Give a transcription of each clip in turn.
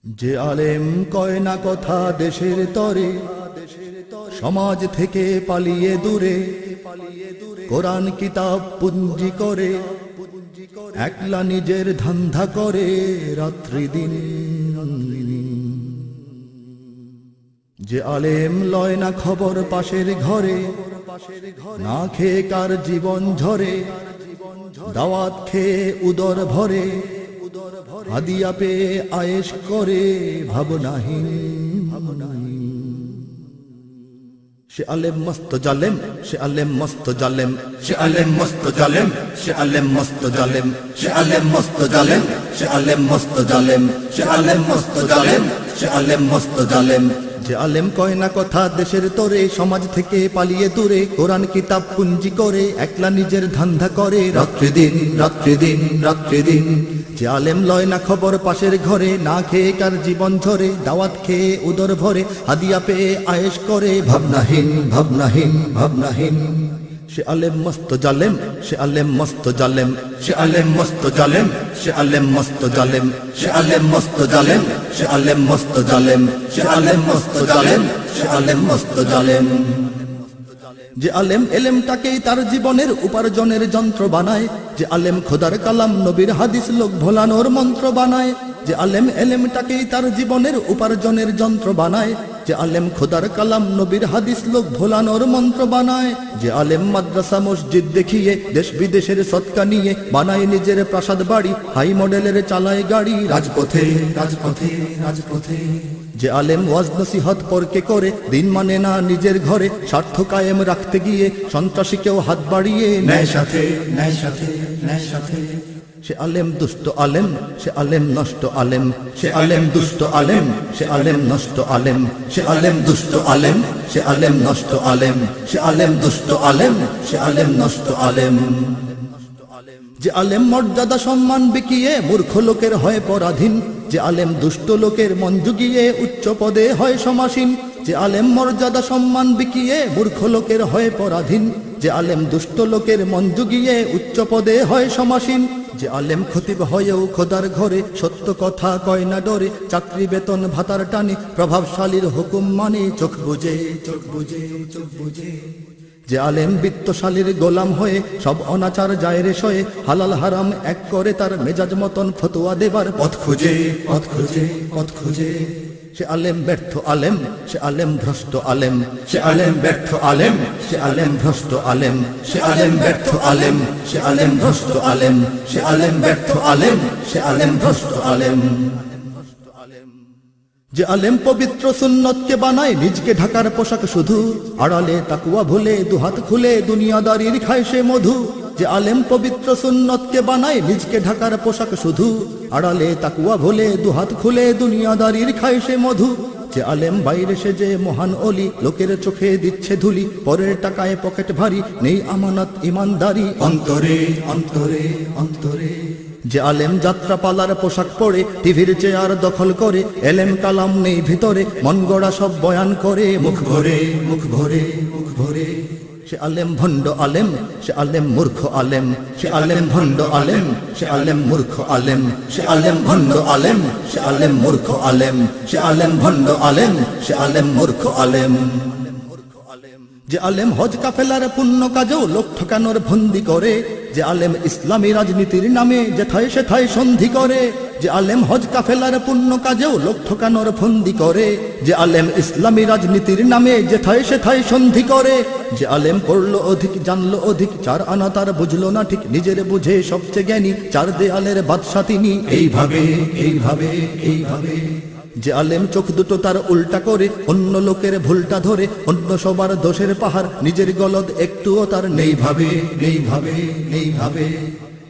যে আলেম কয় না কথা দেশের তরে, সমাজ থেকে পালিয়ে দূরে, কোরআন কিতাব পুঞ্জি করে, একলা নিজের ধান্ধা করে রাত্রি দিন। যে আলেম লয় না খবর পাশের ঘরে, না খেয়ে কার জীবন ঝরে, দাওয়াত খেয়ে উদর ভরে, হাদিয়া পেয়ে আয়েশ করে ভাবনাহীন। সে আলেম মস্ত জালেম, সে আলেম মস্ত জালেম, সে আলেম মস্ত জালেম, সে আলেম মস্ত জালেম, সে আলেম মস্ত জালেম, সে আলেম মস্ত জালেম, সে আলেম মস্ত জালেম, সে আলেম মস্ত জালেম। যে আলেম কয় না কথা দেশের তরে, সমাজ থেকে পালিয়ে দূরে, কোরআন কিতাব পুঞ্জি করে, একলা নিজের ধান্ধা করে রাত্রি দিন, রাত্রি দিন, রাত্রি দিন। যে আলেম লয় না খবর পাশের ঘরে, না খেয়ে কার জীবন ঝরে, দাওয়াত খেয়ে উদর ভরে, হাদিয়া পেয়ে আয়েশ করে ভাবনাহীন, ভাবনাহীন, ভাবনাহীন। সে আলেম মস্ত জালেম, সে আলেম মস্ত জালেম, সে আলেম মস্ত জালেম, সে আলেম মস্ত জালেম, সে আলেম মস্ত জালেম, সে আলেম মস্ত জালেম, সে আলেম মস্ত জালেম, সে আলেম মস্ত জালেম। যে আলেম এলেমটাকেই তার জীবনের উপার্জনের যন্ত্র বানায়, যে আলেম খোদার কালাম নবীর হাদিস লোক ভোলানোর মন্ত্র বানায়, যে আলেম এলেমটাকেই তার জীবনের উপার্জনের যন্ত্র বানায়, যে আলেম খোদার কালাম নবীর হাদিস লোক ভোলানোর মন্ত্র বানায়, যে আলেম মাদ্রাসা মসজিদ দেখিয়ে দেশ বিদেশের সৎকা নিয়ে বানায় নিজের প্রাসাদ বাড়ি, হাই মডেলের চালায় গাড়ি রাজপথে, রাজপথে, রাজপথে। যে আলেম ওয়াজ নসিহত পরকে করে, দিন মানে না নিজের ঘরে, স্বার্থ কায়েম রাখতে গিয়ে সন্ত্রাসীকেও হাত বাড়িয়ে ন্যায় সাথে, ন্যায় সাথে, ন্যায় সাথে। সে আলেম দুষ্ট আলেম, সে আলেম নষ্ট আলেম, সে আলেম দুষ্ট আলেম, সে আলেম নষ্ট আলেম, সে আলেম দুষ্ট আলেম, সে আলেম নষ্ট আলেম, সে আলেম দুষ্ট আলেম, সে আলেম নষ্ট আলেম। যে আলেম মর্যাদা সম্মান বিকিয়ে মূর্খ লোকের হয় পরাধীন, যে আলেম দুষ্ট লোকের মন জুগিয়ে উচ্চ পদে হয় সমাসীন, যে আলেম মর্যাদা সম্মান বিকিয়ে মূর্খ লোকের হয় পরাধীন, যে আলেম দুষ্ট লোকের মন জুগিয়ে উচ্চ পদে হয় সমাসীন। যে আলেম খতিব হয়েও খোদার ঘরে, সত্য কথা কয় না ডরে, চাকরি বেতন ভাতার টানে, প্রভাবশালীর হুকুম মানে চোখ বুঝে, চোখ বুঝে, চোখ বুঝে। যে আলেম বিত্তশালীর গোলাম হয়ে সব অনাচার যায় রে সয়ে, হালাল হারাম এক করে তার মেজাজ মতন ফতোয়া দেবার পথ খুঁজে, পথ খুঁজে, পথ খুঁজে। সে আলেম ব্যর্থ আলেম, সে আলেম ভ্রষ্ট আলেম, সে আলেম ব্যর্থ আলেম, সে আলেম ভ্রষ্ট আলেম, সে আলেম ব্যর্থ আলেম, সে আলেম ভ্রষ্ট আলেম, সে আলেম ব্যর্থ আলেম, সে আলেম ভ্রষ্ট আলেম। যে আলেম পবিত্র সুন্নতকে বানায় নিজকে ঢাকার পোশাক শুধু, আড়ালে তাকওয়া ভুলে দুহাত খুলে দুনিয়াদারির খায় সে মধু। যে আলেম পবিত্র সুন্নতকে বানায় নিজকে ঢাকার পোশাক শুধু, আড়ালে তাকওয়া ভুলে দুহাত খুলে দুনিয়াদারির খায় সে মধু। যে আলেম বাইরে সে যে মহান অলি, লোকের চোখে দিচ্ছে ধুলি, পরের টাকায় পকেট ভারী, নেই আমানত ইমানদারি অন্তরে, অন্তরে, অন্তরে। যে আলেম যাত্রা পালার পোশাক পরে টিভির চেয়ার দখল করে, এলেম কালাম নেই ভিতরে, মন গড়া সব বয়ান করে মুখ ভরে, মুখ ভরে, মুখ ভরে। সে আলেম ভণ্ড আলেম, সে আলেম মূর্খ আলেম, সে আলেম ভণ্ড আলেম, সে আলেম মূর্খ আলেম, সে আলেম ভণ্ড আলেম, সে আলেম মূর্খ আলেম, সে আলেম ভণ্ড আলেম, সে আলেম মূর্খ আলেম। যে আলেম হজ কাফেলার পুণ্য কাজেও লোক ঠকানোর ফন্দি করে, যে আলেম ইসলামী রাজনীতির নামে যেথায় সেথায় সন্ধি করে, যে আলেম হজ কাফেলার পুণ্য কাজেও লোক ঠকানোর ফন্দি করে, যে আলেম ইসলামী রাজনীতির নামে যেথায় সেথায় সন্ধি করে। যে আলেম পড়লো অধিক জানলো অধিক, চার আনা তার বুঝলো না ঠিক, নিজের বুঝে সবচেয়ে জ্ঞানী, চার দেয়ালের বাদশা তিনি এইভাবে, এইভাবে, এইভাবে। যে আলেম চোখ দুটো তার উল্টা করে, অন্য লোকের ভুলটা ধরে, অন্য সবার দোষের পাহাড়, নিজের গলদ একটুও তার নেই ভাবে, নেই ভাবে, নেই ভাবে।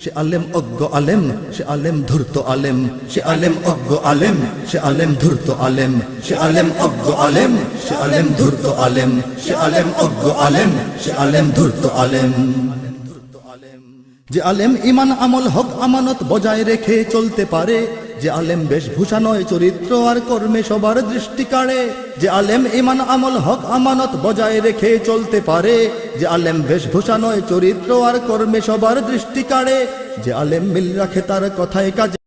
সে আলেম অজ্ঞ আলেম, সে আলেম ধূর্ত আলেম, সে আলেম অজ্ঞ আলেম, সে আলেম ধূর্ত আলেম, সে আলেম অজ্ঞ আলেম, সে আলেম ধূর্ত আলেম, সে আলেম অজ্ঞ আলেম, সে আলেম ধূর্ত আলেম। যে আলেম ইমান আমল হক আমানত বজায় রেখে চলতে পারে, যে আলেম বেশভূষা নয় চরিত্র আর কর্মে সবার দৃষ্টি কাড়ে, যে আলেম ইমান আমল হক আমানত বজায় রেখে চলতে পারে, যে আলেম বেশভূষা নয় চরিত্র আর কর্মে সবার দৃষ্টি কাড়ে, যে আলেম মিল রাখে তার কথায় কাজে।